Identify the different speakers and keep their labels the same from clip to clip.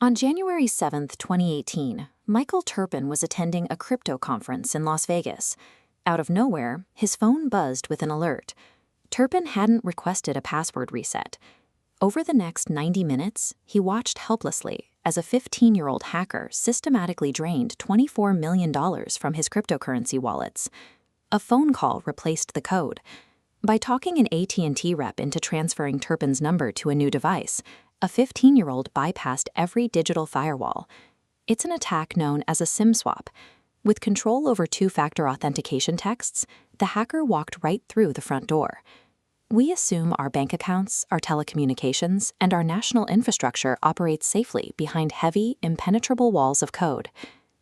Speaker 1: On January 7, 2018, Michael Turpin was attending a crypto conference in Las Vegas. Out of nowhere, his phone buzzed with an alert. Turpin hadn't requested a password reset. Over the next 90 minutes, he watched helplessly as a 15-year-old hacker systematically drained $24 million from his cryptocurrency wallets. A phone call replaced the code. By talking an AT&T rep into transferring Turpin's number to a new device, a 15-year-old bypassed every digital firewall. It's an attack known as a SIM swap. With control over two-factor authentication texts, the hacker walked right through the front door. We assume our bank accounts, our telecommunications, and our national infrastructure operate safely behind heavy, impenetrable walls of code.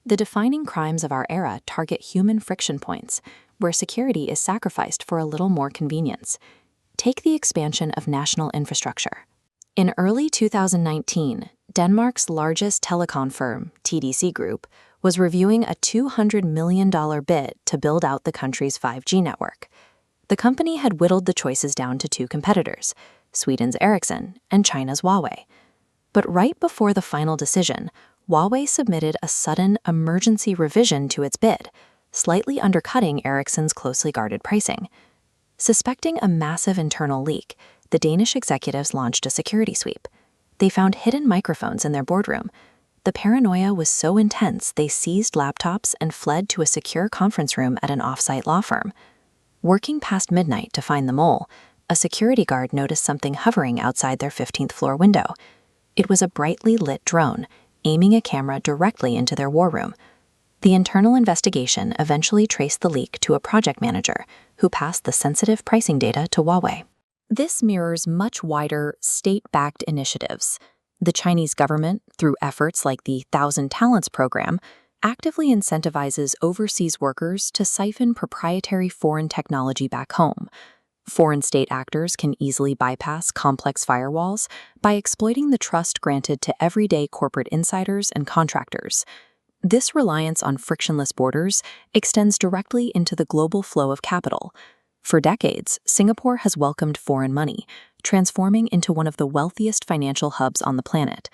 Speaker 1: The defining crimes of our era target human friction points, where security is sacrificed for a little more convenience. Take the expansion of national infrastructure. In early 2019, Denmark's largest telecom firm, TDC Group, was reviewing a $200 million bid to build out the country's 5G network. The company had whittled the choices down to two competitors, Sweden's Ericsson and China's Huawei. But right before the final decision, Huawei submitted a sudden emergency revision to its bid, slightly undercutting Ericsson's closely guarded pricing. Suspecting a massive internal leak, the Danish executives launched a security sweep. They found hidden microphones in their boardroom. The paranoia was so intense they seized laptops and fled to a secure conference room at an off-site law firm. Working past midnight to find the mole, a security guard noticed something hovering outside their 15th floor window. It was a brightly lit drone, aiming a camera directly into their war room. The internal investigation eventually traced the leak to a project manager who passed the sensitive pricing data to Huawei. This mirrors much wider, state-backed initiatives. The Chinese government, through efforts like the Thousand Talents program, actively incentivizes overseas workers to siphon proprietary foreign technology back home. Foreign state actors can easily bypass complex firewalls by exploiting the trust granted to everyday corporate insiders and contractors. This reliance on frictionless borders extends directly into the global flow of capital. For decades, Singapore has welcomed foreign money, transforming into one of the wealthiest financial hubs on the planet.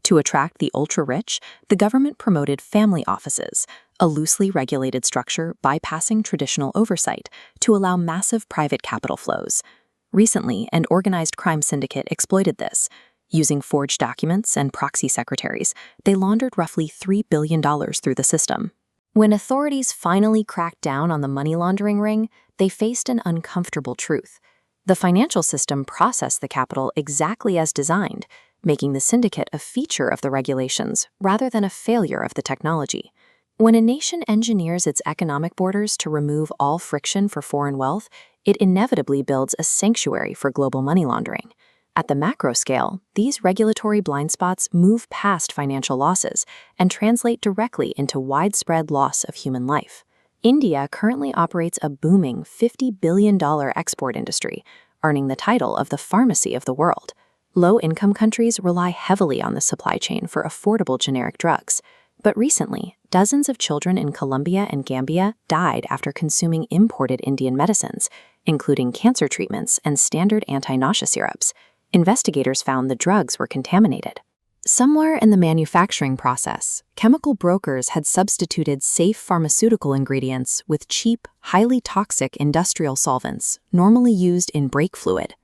Speaker 1: To attract the ultra-rich, the government promoted family offices, a loosely regulated structure bypassing traditional oversight to allow massive private capital flows. Recently, an organized crime syndicate exploited this. Using forged documents and proxy secretaries, they laundered roughly $3 billion through the system. When authorities finally cracked down on the money laundering ring, they faced an uncomfortable truth. The financial system processed the capital exactly as designed, making the syndicate a feature of the regulations rather than a failure of the technology. When a nation engineers its economic borders to remove all friction for foreign wealth, it inevitably builds a sanctuary for global money laundering. At the macro scale, these regulatory blind spots move past financial losses and translate directly into widespread loss of human life. India currently operates a booming $50 billion export industry, earning the title of the pharmacy of the world. Low-income countries rely heavily on the supply chain for affordable generic drugs. But recently, dozens of children in Colombia and Gambia died after consuming imported Indian medicines, including cancer treatments and standard anti-nausea syrups. Investigators found the drugs were contaminated. Somewhere in the manufacturing process, chemical brokers had substituted safe pharmaceutical ingredients with cheap, highly toxic industrial solvents normally used in brake fluid.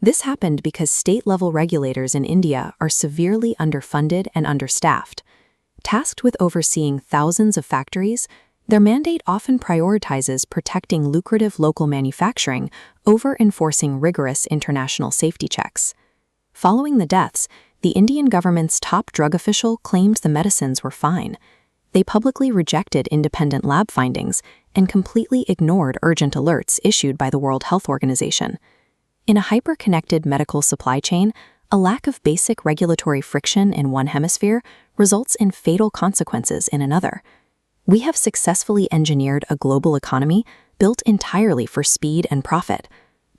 Speaker 1: This happened because state-level regulators in India are severely underfunded and understaffed. Tasked with overseeing thousands of factories, their mandate often prioritizes protecting lucrative local manufacturing over enforcing rigorous international safety checks. Following the deaths, the Indian government's top drug official claimed the medicines were fine. They publicly rejected independent lab findings and completely ignored urgent alerts issued by the World Health Organization. In a hyper-connected medical supply chain, a lack of basic regulatory friction in one hemisphere results in fatal consequences in another. We have successfully engineered a global economy built entirely for speed and profit,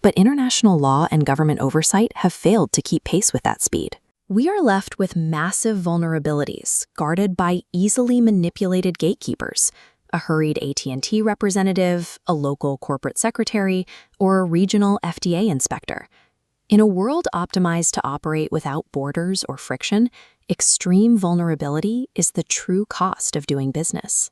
Speaker 1: but international law and government oversight have failed to keep pace with that speed. We are left with massive vulnerabilities guarded by easily manipulated gatekeepers, a hurried AT&T representative, a local corporate secretary, or a regional FDA inspector. In a world optimized to operate without borders or friction, Extreme vulnerability is the true cost of doing business.